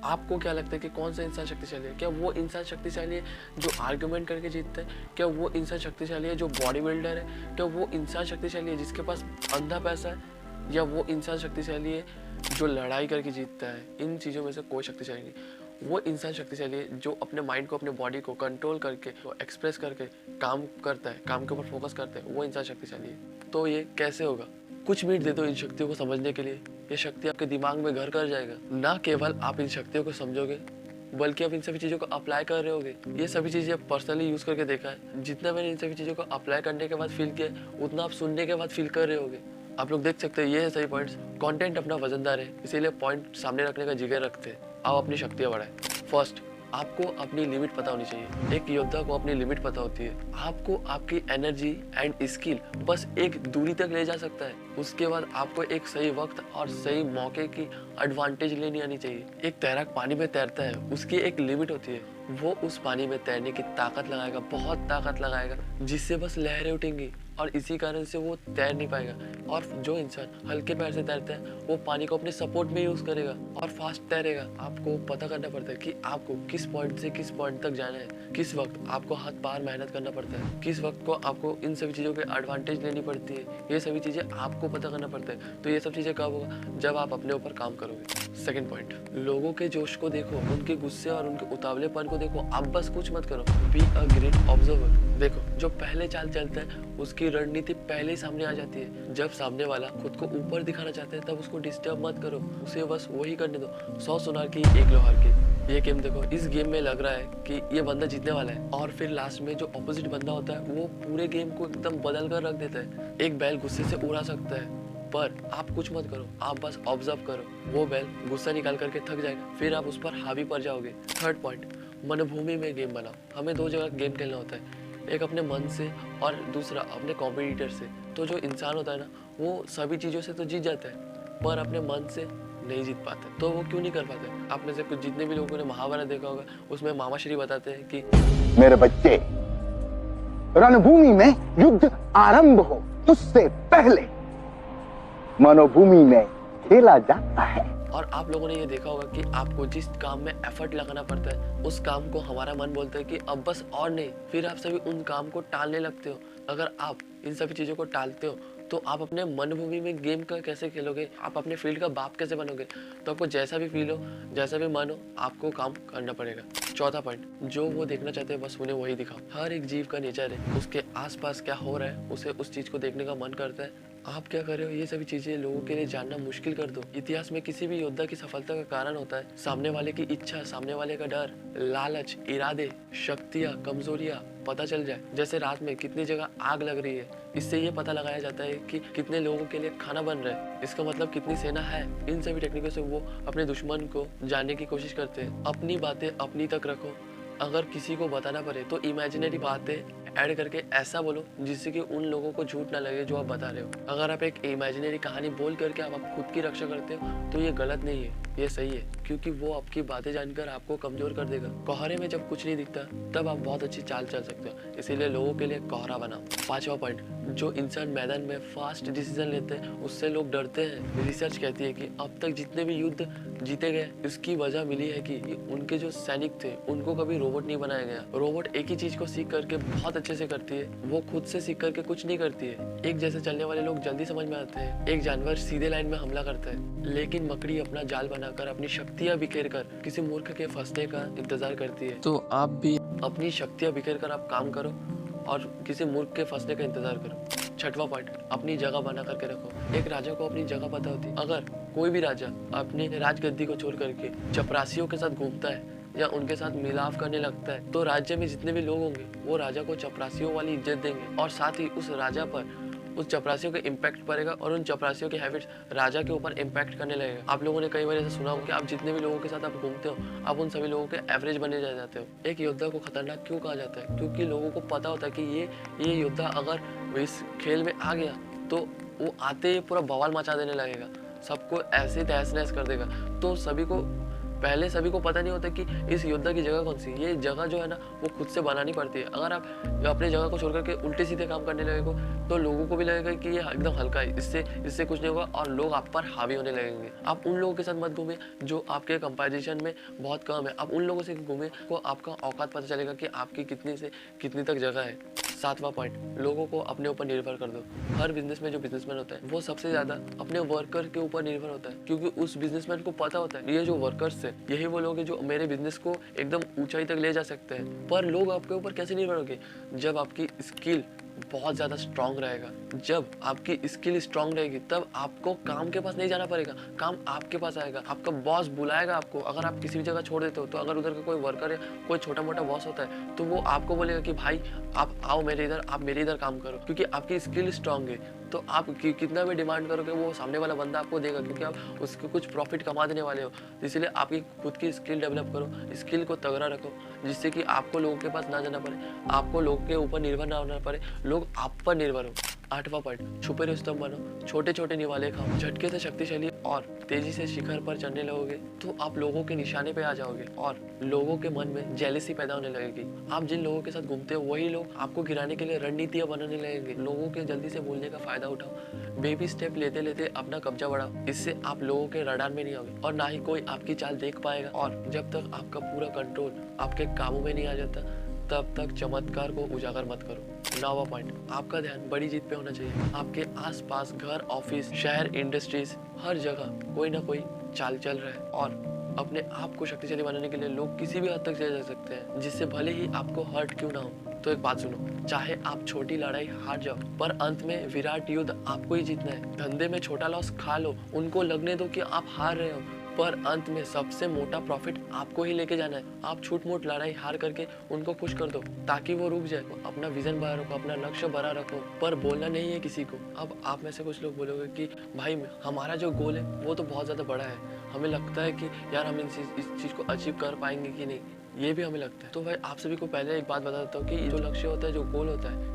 आपको क्या लगता है कि कौन सा इंसान शक्तिशाली है? क्या वो इंसान शक्तिशाली है जो आर्गुमेंट करके जीतता है? क्या वो इंसान शक्तिशाली है जो बॉडी बिल्डर है? क्या वो इंसान शक्तिशाली है जिसके पास अंधा पैसा है? या वो इंसान शक्तिशाली है जो लड़ाई करके जीतता है? इन चीज़ों में से कोई शक्तिशाली नहीं। वो इंसान शक्तिशाली है जो अपने माइंड को, अपने बॉडी को कंट्रोल करके, एक्सप्रेस करके काम करता है, काम के ऊपर फोकस करता है, वो इंसान शक्तिशाली है। तो ये कैसे होगा? कुछ मिनट दे दो इन शक्तियों को समझने के लिए, ये शक्ति आपके दिमाग में घर कर जाएगा। ना केवल आप इन शक्तियों को समझोगे, बल्कि आप इन सभी चीज़ों को अप्लाई कर रहे होगे। ये सभी चीज़ें पर्सनली यूज़ करके देखा है। जितना मैंने इन सभी चीज़ों को अप्लाई करने के बाद फील किया, उतना आप सुनने के बाद फील कर रहे होगे। आप लोग देख सकते हैं, ये है सही पॉइंट्स। कंटेंट अपना वजनदार है, इसीलिए पॉइंट सामने रखने का जिगर रखते हैं। आप अपनी शक्तियाँ बढ़ाएं। फर्स्ट, आपको अपनी लिमिट पता होनी चाहिए। एक योद्धा को अपनी लिमिट पता होती है। आपको आपकी एनर्जी एंड स्किल बस एक दूरी तक ले जा सकता है। उसके बाद आपको एक सही वक्त और सही मौके की एडवांटेज लेनी आनी चाहिए। एक तैराक पानी में तैरता है, उसकी एक लिमिट होती है। वो उस पानी में तैरने की ताकत लगाएगा, बहुत ताकत लगाएगा, जिससे बस लहरें उठेंगी और इसी कारण से वो तैर नहीं पाएगा। और जो इंसान हल्के पैर से तैरता है, वो पानी को अपने सपोर्ट में यूज करेगा और फास्ट तैरेगा। आपको पता करना पड़ता है कि आपको किस पॉइंट से किस पॉइंट तक जाना है, किस वक्त आपको हाथ पार मेहनत करना पड़ता है, किस वक्त को आपको इन सभी चीज़ों के एडवांटेज लेनी पड़ती है। ये सभी चीज़ें आपको पता करना पड़ता है। तो ये सब चीज़ें कब होगा? जब आप अपने ऊपर काम करोगे। सेकंड पॉइंट, लोगों के जोश को देखो, उनके गुस्से और उनके उतावलेपन को देखो। आप बस कुछ मत करो, बी अ ग्रेट ऑब्जर्वर। देखो, जो पहले चाल चलता है उसकी रणनीति पहले ही सामने आ जाती है। जब सामने वाला खुद को ऊपर दिखाना चाहता है, तब उसको डिस्टर्ब मत करो, उसे बस वही करने दो। 100 सुनार की एक लोहार की। ये गेम देखो, इस गेम में लग रहा है कि ये बंदा जीतने वाला है, और फिर लास्ट में जो ऑपोजिट बंदा होता है वो पूरे गेम को एकदम बदल कर रख देता है। एक बैल गुस्से से उड़ा सकता है, पर आप कुछ मत करो, आप बस ऑब्जर्व करो। वो बैल गुस्सा निकाल करके थक जाएगा, फिर आप उस पर हावी पड़ जाओगे। थर्ड पॉइंट, मनभूमि में गेम बनाओ। हमें दो जगह गेम खेलना होता है, एक अपने मन से और दूसरा अपने कॉम्पिटिटर से। तो जो इंसान होता है ना, वो सभी चीज़ों से तो जीत जाता है, पर अपने मन से नहीं जीत पाता। तो वो क्यों नहीं कर पाते? आप में से कुछ जितने भी लोगों ने महाभारत देखा होगा, उसमें मामाश्री बताते हैं कि मेरे बच्चे, रणभूमि में युद्ध आरंभ हो उससे पहले मनोभूमि में खेला जाता है। और आप लोगों ने ये देखा होगा कि आपको जिस काम में एफर्ट लगाना पड़ता है, उस काम को हमारा मन बोलता है कि अब बस और नहीं, फिर आप सभी उन काम को टालने लगते हो। अगर आप इन सभी चीज़ों को टालते हो, तो आप अपने मनभूमि में गेम का कैसे खेलोगे? आप अपने फील्ड का बाप कैसे बनोगे? तो आपको जैसा भी फील हो, जैसा भी मन हो, आपको काम करना पड़ेगा। चौथा पॉइंट, जो वो देखना चाहते हैं बस उन्हें वही दिखाओ। हर एक जीव का नेचर है, उसके आसपास क्या हो रहा है उसे उस चीज़ को देखने का मन करता है। आप क्या कर रहे हो, ये सभी चीजें लोगों के लिए जानना मुश्किल कर दो। इतिहास में किसी भी योद्धा की सफलता का कारण होता है सामने वाले की इच्छा, सामने वाले का डर, लालच, इरादे, शक्तियाँ, कमजोरियाँ पता चल जाए। जैसे रात में कितनी जगह आग लग रही है, इससे ये पता लगाया जाता है कि कितने लोगों के लिए खाना बन रहा है, इसका मतलब कितनी सेना है। इन सभी टेक्निकों से वो अपने दुश्मन को जानने की कोशिश करते हैं। अपनी बातें अपनी तक रखो। अगर किसी को बताना पड़े तो इमेजिनरी बातें ऐड करके ऐसा बोलो जिससे कि उन लोगों को झूठ ना लगे जो आप बता रहे हो। अगर आप एक इमेजिनरी कहानी बोल करके आप खुद की रक्षा करते हो, तो ये गलत नहीं है, ये सही है, क्योंकि वो आपकी बातें जानकर आपको कमजोर कर देगा। कोहरे में जब कुछ नहीं दिखता, तब आप बहुत अच्छी चाल चल सकते हो, इसीलिए लोगों के लिए कोहरा बनाओ। पांचवा पॉइंट, जो इंसान मैदान में फास्ट डिसीजन लेते हैं उससे लोग डरते हैं। रिसर्च कहती है कि अब तक जितने भी युद्ध जीते गए, इसकी वजह मिली है कि उनके जो सैनिक थे उनको कभी रोबोट नहीं बनाया गया। रोबोट एक ही चीज को सीख करके बहुत अच्छे से करती है, वो खुद से सीख करके कुछ नहीं करती है। एक जैसे चलने वाले लोग जल्दी समझ में आते हैं। एक जानवर सीधे लाइन में हमला करता है, लेकिन मकड़ी अपना जाल बनाकर, अपनी शक्तियां बिखेर कर किसी मूर्ख के फंसने का इंतजार करती है। तो आप भी अपनी शक्तियां बिखेर कर आप काम करो और किसी मूर्ख के फंसने का इंतजार करो। छठवां पॉइंट, अपनी जगह बना करके रखो। एक राजा को अपनी जगह पता होती है। अगर कोई भी राजा अपनी राजगद्दी को छोड़ करके चपरासियों के साथ घूमता है या उनके साथ मिलाप करने लगता है, तो राज्य में जितने भी लोग होंगे वो राजा को चपरासियों वाली इज्जत देंगे, और साथ ही उस राजा पर उस चपरासियों का इम्पैक्ट पड़ेगा और उन चपरासियों के हैबिट्स राजा के ऊपर इम्पैक्ट करने लगेगा। आप लोगों ने कई बार ऐसा सुना होगा कि आप जितने भी लोगों के साथ आप घूमते हो, आप उन सभी लोगों के एवरेज बने जा जाते हो। एक योद्धा को खतरनाक क्यों कहा जाता है? क्योंकि लोगों को पता होता है कि ये योद्धा अगर इस खेल में आ गया तो वो आते ही पूरा बवाल मचा देने लगेगा, सबको ऐसे तहस नहस कर देगा। तो सभी को पहले सभी को पता नहीं होता कि इस योद्धा की जगह कौन सी है। ये जगह जो है ना वो खुद से बनानी पड़ती है। अगर आप अपने जगह को छोड़ करके उल्टे सीधे काम करने लगेगा तो लोगों को भी लगेगा कि ये एकदम हल्का है, इससे कुछ नहीं होगा और लोग आप पर हावी होने लगेंगे। आप उन लोगों के साथ मत घूमिए जो आपके कंपैरिजन में बहुत कम है। आप उन लोगों से घूमिए को आपका औकात पता चलेगा कि आपकी कितनी से कितनी तक जगह है। 7वां पॉइंट, लोगों को अपने ऊपर निर्भर कर दो। हर बिजनेस में जो बिजनेसमैन होता है वो सबसे ज़्यादा अपने वर्कर के ऊपर निर्भर होता है, क्योंकि उस बिजनेसमैन को पता होता है ये जो वर्कर्स है यही वो लोग हैं जो मेरे बिजनेस को एकदम ऊंचाई तक ले जा सकते हैं। पर लोग आपके ऊपर कैसे निर्भर होंगे? जब आपकी स्किल बहुत ज़्यादा स्ट्रांग रहेगा। जब आपकी स्किल स्ट्रांग रहेगी तब आपको काम के पास नहीं जाना पड़ेगा, काम आपके पास आएगा। आपका बॉस बुलाएगा आपको। अगर आप किसी भी जगह छोड़ देते हो तो अगर उधर का कोई वर्कर या कोई छोटा मोटा बॉस होता है तो वो आपको बोलेगा कि भाई आप आओ मेरे इधर, आप मेरे इधर काम करो, क्योंकि आपकी स्किल स्ट्रांग है। तो आप कितना भी डिमांड करोगे वो सामने वाला बंदा आपको देगा, क्योंकि आप उसके कुछ प्रॉफिट कमा देने वाले हो। इसलिए आपकी खुद की स्किल डेवलप करो, स्किल को तगड़ा रखो, जिससे कि आपको लोगों के पास ना जाना पड़े, आपको लोगों के ऊपर निर्भर ना होना पड़े, लोग आप पर निर्भर हो। 8वां पॉइंट, छुपे रुस्तम बनो, छोटे छोटे निवाले खाओ। झटके से शक्तिशाली और तेजी से शिखर पर चढ़ने लगोगे तो आप लोगों के निशाने पे आ जाओगे और लोगों के मन में जेलसी पैदा होने लगेगी। आप जिन लोगों के साथ घूमते हो वही लोग आपको गिराने के लिए रणनीतियां बनाने लगेंगे। लोगों के जल्दी से बोलने का फायदा उठाओ, बेबी स्टेप लेते लेते अपना कब्जा बढ़ाओ। इससे आप लोगों के रडार में नहीं आओगे और ना ही कोई आपकी चाल देख पाएगा। और जब तक आपका पूरा कंट्रोल आपके काबू में नहीं आ जाता तब तक चमत्कार को उजागर मत करो। 9वां पॉइंट, आपका ध्यान बड़ी जीत पे होना चाहिए। आपके आसपास घर, ऑफिस, शहर, इंडस्ट्रीज, हर जगह कोई ना कोई चाल चल रहा है और अपने आप को शक्तिशाली बनाने के लिए लोग किसी भी हद तक चले जा सकते हैं, जिससे भले ही आपको हर्ट क्यों ना हो। तो एक बात सुनो, चाहे आप छोटी लड़ाई हार जाओ पर अंत में विराट युद्ध आपको ही जीतना है। धंधे में छोटा लॉस खा लो, उनको लगने दो कि आप हार रहे हो, पर अंत में सबसे मोटा प्रॉफिट आपको ही लेके जाना है। आप छूट मूट लड़ाई हार करके उनको खुश कर दो ताकि वो रुक जाए। अपना विजन बड़ा रखो, अपना लक्ष्य बड़ा रखो, पर बोलना नहीं है किसी को। अब आप में से कुछ लोग बोलोगे कि भाई हमारा जो गोल है वो तो बहुत ज़्यादा बड़ा है, हमें लगता है कि यार हम इस चीज़ को अचीव कर पाएंगे कि नहीं, ये भी हमें लगता है। तो भाई आप सभी को पहले एक बात बता देता हूँ कि जो लक्ष्य होता है, जो गोल होता है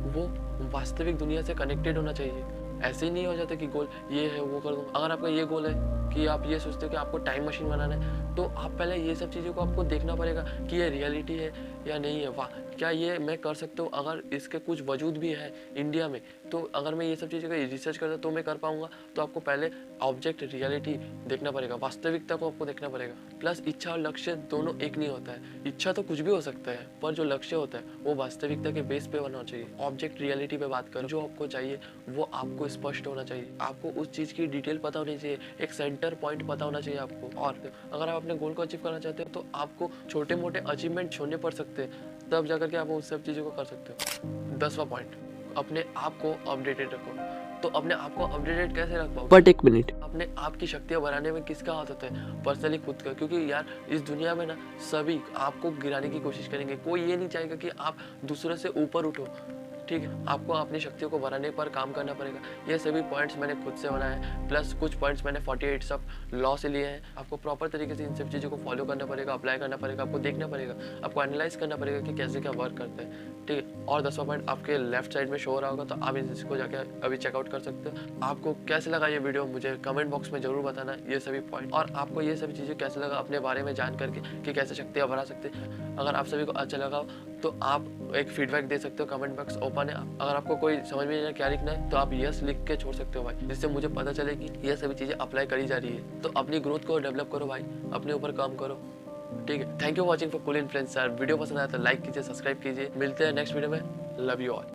वो वास्तविक दुनिया से कनेक्टेड होना चाहिए। ऐसे ही नहीं हो जाता कि गोल ये है वो कर दूँ। अगर आपका ये गोल है कि आप ये सोचते हो कि आपको टाइम मशीन बनाना है तो आप पहले ये सब चीज़ों को आपको देखना पड़ेगा कि ये रियलिटी है या नहीं है। वाह, क्या ये मैं कर सकता हूँ? अगर इसके कुछ वजूद भी है इंडिया में तो अगर मैं ये सब चीज़ों का रिसर्च करता तो मैं कर पाऊँगा। तो आपको पहले ऑब्जेक्ट रियलिटी देखना पड़ेगा, वास्तविकता को आपको देखना पड़ेगा। प्लस इच्छा और लक्ष्य दोनों एक नहीं होता है। इच्छा तो कुछ भी हो सकता है पर जो लक्ष्य होता है वो वास्तविकता के बेस पे बनना चाहिए। ऑब्जेक्ट रियलिटी पे बात करो, जो आपको चाहिए वो आपको स्पष्ट होना चाहिए। आपको उस चीज़ की डिटेल पता होनी चाहिए, एक सेंटर पॉइंट पता होना चाहिए आपको। और अगर आप अपने गोल को अचीव करना चाहते हो तो आपको छोटे मोटे अचीवमेंट छोड़ने पड़ सकते हैं, तब जाकर के आप उन सब चीज़ों को कर सकते हो। 10वां पॉइंट, अपने आप को अपडेटेड रखो। तो अपने आप को अपडेटेड कैसे रख पाओ? बट एक मिनट, अपने आप की शक्तियाँ बढ़ाने में किसका हाथ होता है? पर्सनली खुद का। क्योंकि यार इस दुनिया में ना सभी आपको गिराने की कोशिश करेंगे, कोई ये नहीं चाहेगा कि आप दूसरे से ऊपर उठो। ठीक है, आपको अपनी शक्तियों को बढ़ाने पर काम करना पड़ेगा। ये सभी पॉइंट्स मैंने खुद से बनाए हैं, प्लस कुछ पॉइंट्स मैंने 48 सब लॉ से लिए हैं। आपको प्रॉपर तरीके से इन सब चीज़ों को फॉलो करना पड़ेगा, अप्लाई करना पड़ेगा, आपको देखना पड़ेगा, आपको एनालाइज करना पड़ेगा कि कैसे क्या वर्क करता है। ठीक है, और 10वां पॉइंट आपके लेफ्ट साइड में शो हो रहा होगा, तो आप इसको जाके अभी चेकआउट कर सकते हो। आपको कैसे लगा ये वीडियो मुझे कमेंट बॉक्स में जरूर बताना ये सभी पॉइंट, और आपको ये सभी चीज़ें कैसे लगा अपने बारे में जान करके कि कैसे शक्तियाँ बढ़ा सकते हैं। अगर आप सभी को अच्छा लगा तो आप एक फीडबैक दे सकते हो, कमेंट बॉक्स ओपन है। अगर आपको कोई समझ में नहीं आया क्या लिखना है तो आप यस लिख के छोड़ सकते हो भाई, जिससे मुझे पता चले कि ये सभी चीज़ें अप्लाई करी जा रही है। तो अपनी ग्रोथ को डेवलप करो भाई, अपने ऊपर काम करो। ठीक है, thank you watching for cool influencer. Video पसंद आया तो लाइक कीजिए, सब्सक्राइब कीजिए। मिलते हैं नेक्स्ट वीडियो में। Love you all.